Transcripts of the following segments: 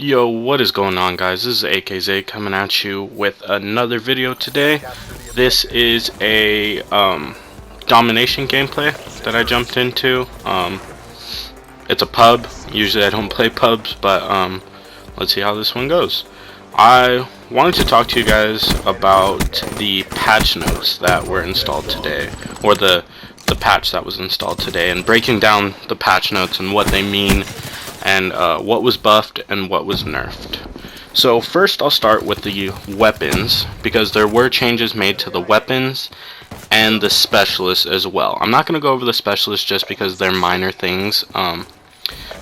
Yo, what is going on, guys? This is AKZ coming at you with another video today. This is a domination gameplay that I jumped into. It's a pub. Usually I don't play pubs, but let's see how this one goes. I wanted to talk to you guys about the patch notes that were installed today, or the patch that was installed today, and breaking down the patch notes and what they mean, and what was buffed and what was nerfed. So first I'll start with the weapons, because there were changes made to the weapons and the specialists as well. I'm not going to go over the specialists just because they're minor things.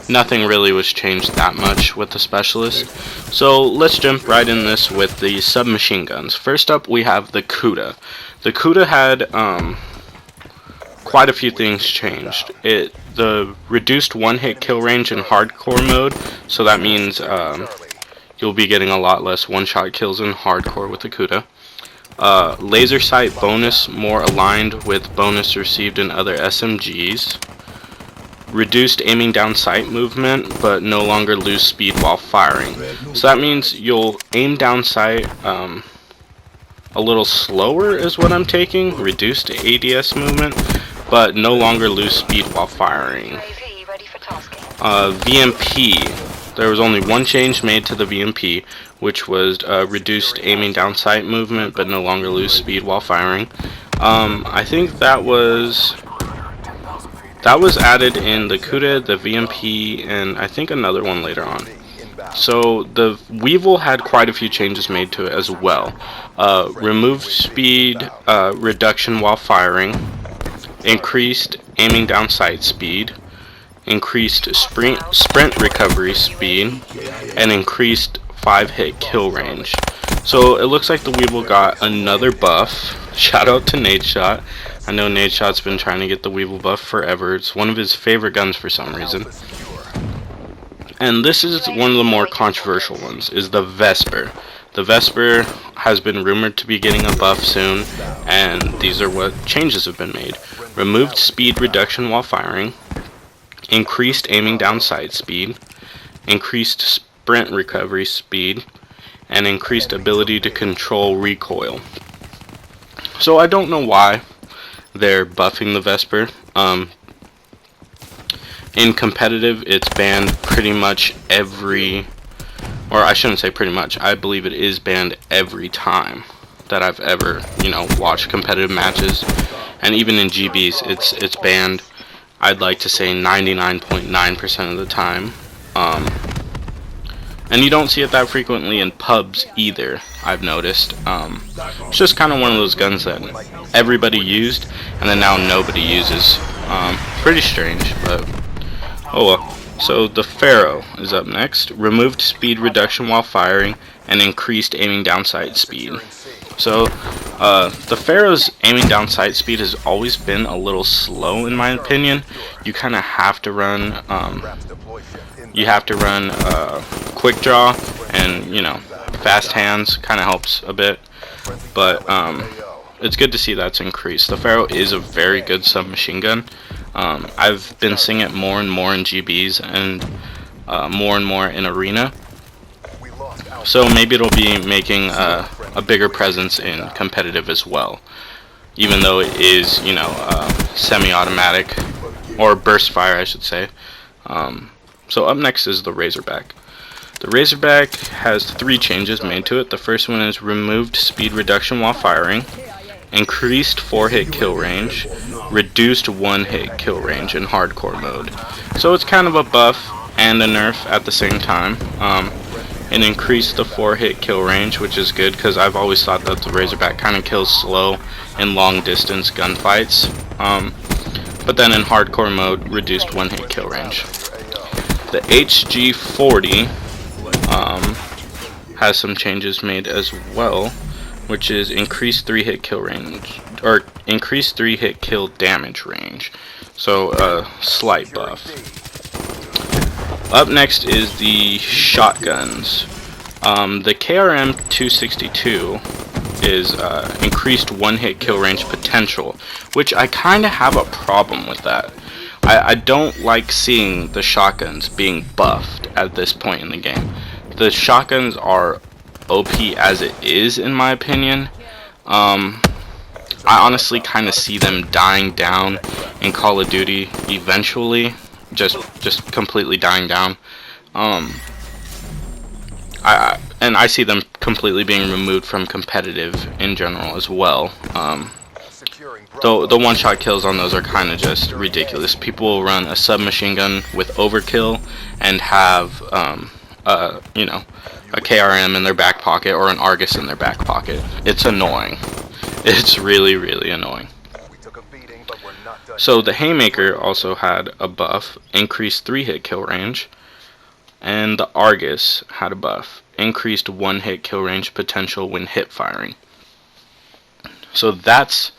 Nothing really was changed that much with the specialist. So let's jump right in this with the submachine guns. First up we have the Kuda. The Kuda had quite a few things changed. The reduced one-hit kill range in hardcore mode, so that means you'll be getting a lot less one-shot kills in hardcore with the Kuda. Laser sight bonus more aligned with bonus received in other SMGs. Reduced aiming down sight movement, but no longer lose speed while firing. So that means you'll aim down sight a little slower is what I'm taking. Reduced ADS movement, but no longer lose speed while firing. VMP. There was only one change made to the VMP, which was reduced aiming down sight movement, but no longer lose speed while firing. I think that was added in the Kuda, the VMP, and I think another one later on. So the Weevil had quite a few changes made to it as well. Removed speed reduction while firing, increased aiming down sight speed, increased sprint recovery speed, and increased 5-hit kill range. So it looks like the Weevil got another buff. Shout out to Nadeshot. I know Nadeshot's been trying to get the Weevil buff forever. It's one of his favorite guns for some reason. And this is one of the more controversial ones, is the Vesper. The Vesper has been rumored to be getting a buff soon, and these are what changes have been made. Removed speed reduction while firing, increased aiming down sight speed, increased sprint recovery speed, and increased ability to control recoil. So I don't know why they're buffing the Vesper. In competitive, it's banned pretty much every, or I shouldn't say pretty much, I believe it is banned every time that I've ever, watched competitive matches. And even in GBs, it's banned, I'd like to say 99.9% of the time. And you don't see it that frequently in pubs either, I've noticed. It's just kind of one of those guns that everybody used, and then now nobody uses. Pretty strange, but oh well. So the Pharaoh is up next. Removed speed reduction while firing, and increased aiming down sight speed. So the Pharaoh's aiming down sight speed has always been a little slow in my opinion. You kind of have to run quick draw, and fast hands kind of helps a bit, but it's good to see that's increased. The Pharaoh is a very good submachine gun. I've been seeing it more and more in GBs and more and more in arena, so maybe it'll be making a bigger presence in competitive as well, even though it is semi-automatic, or burst fire I should say. So up next is the Razorback. The Razorback has 3 changes made to it. The first one is removed speed reduction while firing, increased 4-hit kill range, reduced 1-hit kill range in hardcore mode. So it's kind of a buff and a nerf at the same time. It increased the 4-hit kill range, which is good because I've always thought that the Razorback kind of kills slow in long distance gunfights. But then in hardcore mode, reduced 1-hit kill range. The HG40 has some changes made as well, which is increased 3-hit kill range, or increased 3-hit kill damage range. So a slight buff. Up next is the shotguns. The KRM 262 is increased 1-hit kill range potential, which I kind of have a problem with that. I don't like seeing the shotguns being buffed at this point in the game. The shotguns are OP as it is, in my opinion. I honestly kind of see them dying down in Call of Duty eventually, just completely dying down. I see them completely being removed from competitive in general as well. The one-shot kills on those are kind of just ridiculous. People will run a submachine gun with overkill and have you know, a KRM in their back pocket or an Argus in their back pocket. It's annoying. It's really, really annoying. So the Haymaker also had a buff, increased 3-hit kill range, and the Argus had a buff, increased 1-hit kill range potential when hip firing. So that's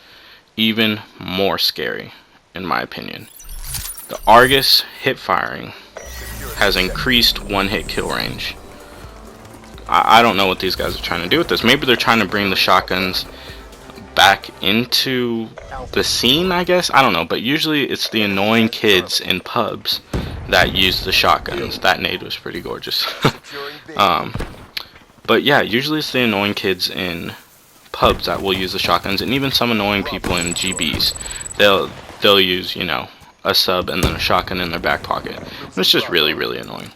even more scary, in my opinion. The Argus hip firing has increased 1-hit kill range. I don't know what these guys are trying to do with this. Maybe they're trying to bring the shotguns back into the scene, I guess. I don't know, but usually it's the annoying kids in pubs that use the shotguns. That nade was pretty gorgeous. But yeah, usually it's the annoying kids in pubs that will use the shotguns, and even some annoying people in GBs. They'll use, you know, a sub and then a shotgun in their back pocket. It's just really, really annoying.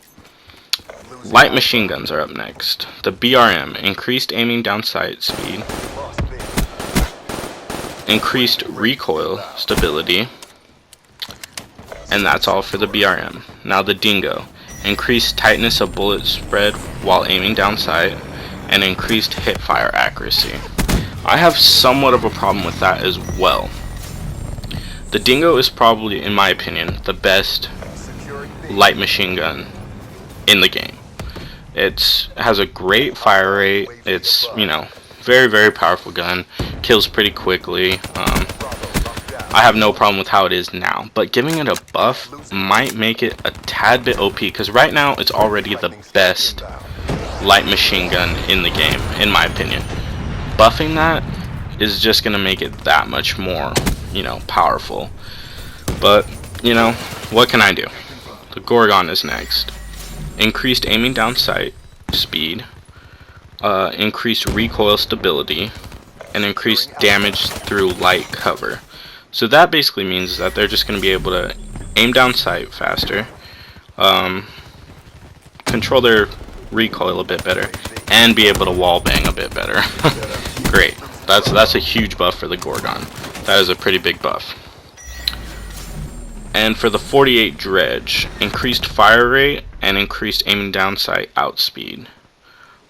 Light machine guns are up next. The BRM, increased aiming down sight speed, increased recoil stability, and that's all for the BRM. Now the Dingo, increased tightness of bullet spread while aiming down sight, and increased hip fire accuracy. I have somewhat of a problem with that as well. The Dingo is probably, in my opinion, the best light machine gun in the game. It has a great fire rate. It's, you know, very, very powerful gun. Kills pretty quickly. I have no problem with how it is now, but giving it a buff might make it a tad bit OP, because right now it's already the best light machine gun in the game, in my opinion. Buffing that is just going to make it that much more, you know, powerful. But, you know, what can I do? The Gorgon is next. Increased aiming down sight speed, increased recoil stability, and increased damage through light cover. So that basically means that they're just going to be able to aim down sight faster, control their recoil a bit better, and be able to wall bang a bit better. Great. That's a huge buff for the Gorgon. That is a pretty big buff. And for the 48 Dredge, increased fire rate and increased aiming down sight outspeed.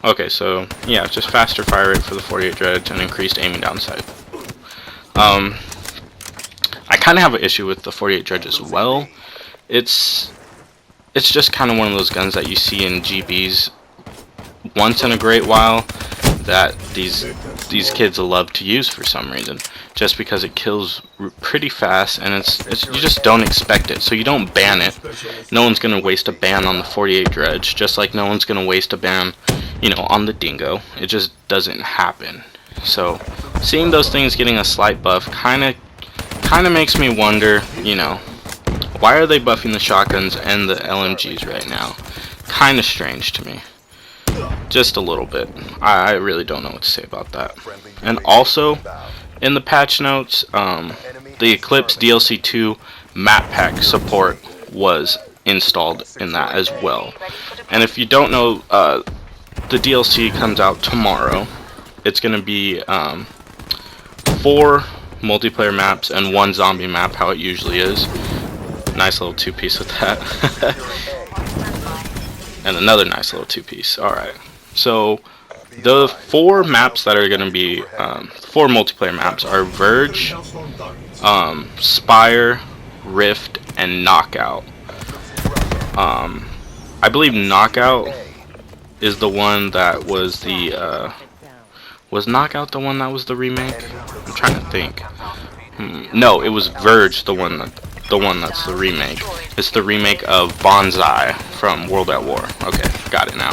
Okay, so yeah, just faster fire rate for the 48 Dredge and increased aiming down sight. I kind of have an issue with the 48 Dredge as well. It's just kind of one of those guns that you see in GBs once in a great while that these kids love to use for some reason, just because it kills pretty fast, and it's you just don't expect it, so you don't ban it. No one's gonna waste a ban on the 48 Dredge, just like no one's gonna waste a ban, you know, on the Dingo. It just doesn't happen. So seeing those things getting a slight buff kind of makes me wonder, you know, why are they buffing the shotguns and the LMGs right now? Kind of strange to me. Just a little bit. I really don't know what to say about that. And also, in the patch notes, the Eclipse DLC 2 map pack support was installed in that as well. And if you don't know, the DLC comes out tomorrow. It's going to be 4 multiplayer maps and 1 zombie map, how it usually is. Nice little 2-piece with that. And another nice little 2-piece. Alright. So, the 4 maps that are going to be, 4 multiplayer maps are Verge, Spire, Rift, and Knockout. I believe Knockout is the one that was the, was Knockout the one that was the remake? I'm trying to think. No, it was Verge, the one that's the remake. It's the remake of Bonsai from World at War. Okay, got it now.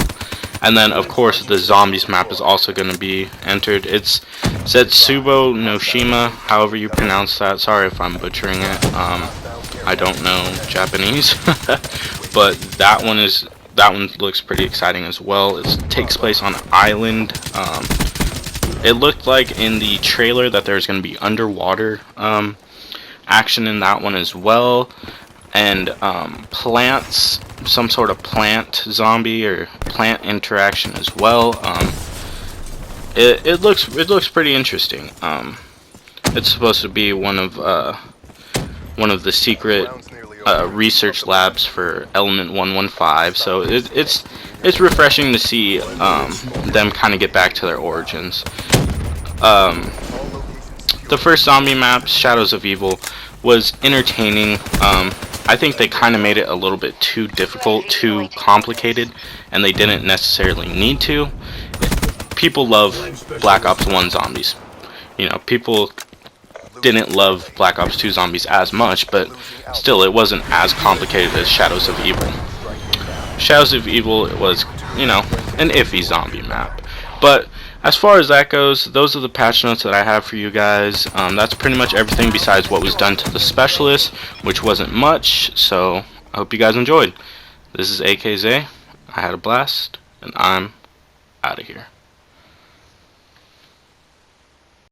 And then, of course, the Zombies map is also going to be entered. It's Setsubo Noshima, however you pronounce that. Sorry if I'm butchering it. I don't know Japanese. But that one is that one looks pretty exciting as well. It takes place on an island. It looked like in the trailer that there's going to be underwater action in that one as well, and plants, some sort of plant zombie or plant interaction as well. It looks pretty interesting. It's supposed to be one of the secret research labs for Element 115, so it's refreshing to see them kind of get back to their origins. The first zombie map, Shadows of Evil, was entertaining. I think they kind of made it a little bit too difficult, too complicated, and they didn't necessarily need to. People love Black Ops 1 zombies. You know, people didn't love Black Ops 2 zombies as much, but still, it wasn't as complicated as Shadows of Evil. Shadows of Evil was, you know, an iffy zombie map. But as far as that goes, those are the patch notes that I have for you guys. That's pretty much everything besides what was done to the specialist, which wasn't much, so I hope you guys enjoyed. This is AKZ. I had a blast, and I'm out of here.